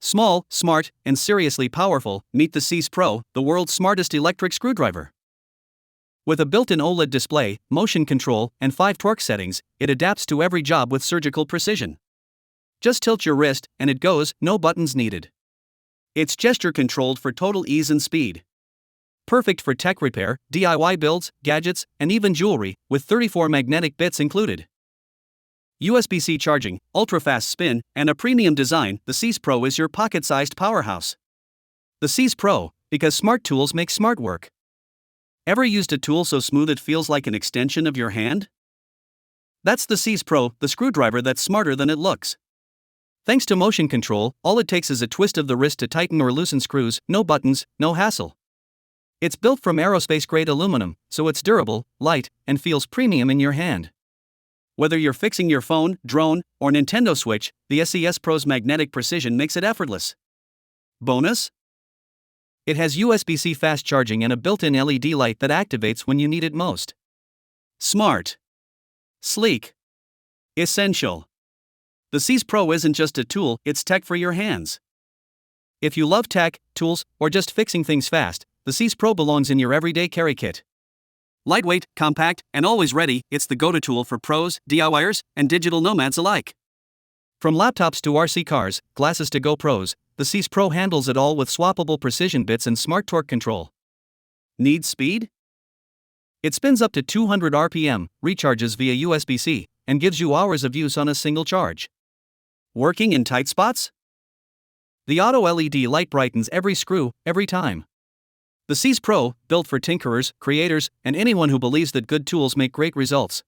Small, smart, and seriously powerful, meet the SES PRO, the world's smartest electric screwdriver. With a built-in OLED display, motion control, and 5 torque settings, it adapts to every job with surgical precision. Just tilt your wrist, and it goes, no buttons needed. It's gesture-controlled for total ease and speed. Perfect for tech repair, DIY builds, gadgets, and even jewelry, with 34 magnetic bits included. USB-C charging, ultra-fast spin, and a premium design, the SES PRO is your pocket-sized powerhouse. The SES PRO, because smart tools make smart work. Ever used a tool so smooth it feels like an extension of your hand? That's the SES PRO, the screwdriver that's smarter than it looks. Thanks to motion control, all it takes is a twist of the wrist to tighten or loosen screws, no buttons, no hassle. It's built from aerospace-grade aluminum, so it's durable, light, and feels premium in your hand. Whether you're fixing your phone, drone, or Nintendo Switch, the SES PRO's magnetic precision makes it effortless. Bonus? It has USB-C fast charging and a built-in LED light that activates when you need it most. Smart. Sleek. Essential. The SES PRO isn't just a tool, it's tech for your hands. If you love tech, tools, or just fixing things fast, the SES PRO belongs in your everyday carry kit. Lightweight, compact, and always ready, it's the go-to tool for pros, DIYers, and digital nomads alike. From laptops to RC cars, glasses to GoPros, the SES PRO handles it all with swappable precision bits and smart torque control. Need speed? It spins up to 200 RPM, recharges via USB-C, and gives you hours of use on a single charge. Working in tight spots? The auto LED light brightens every screw, every time. The SES PRO, built for tinkerers, creators, and anyone who believes that good tools make great results.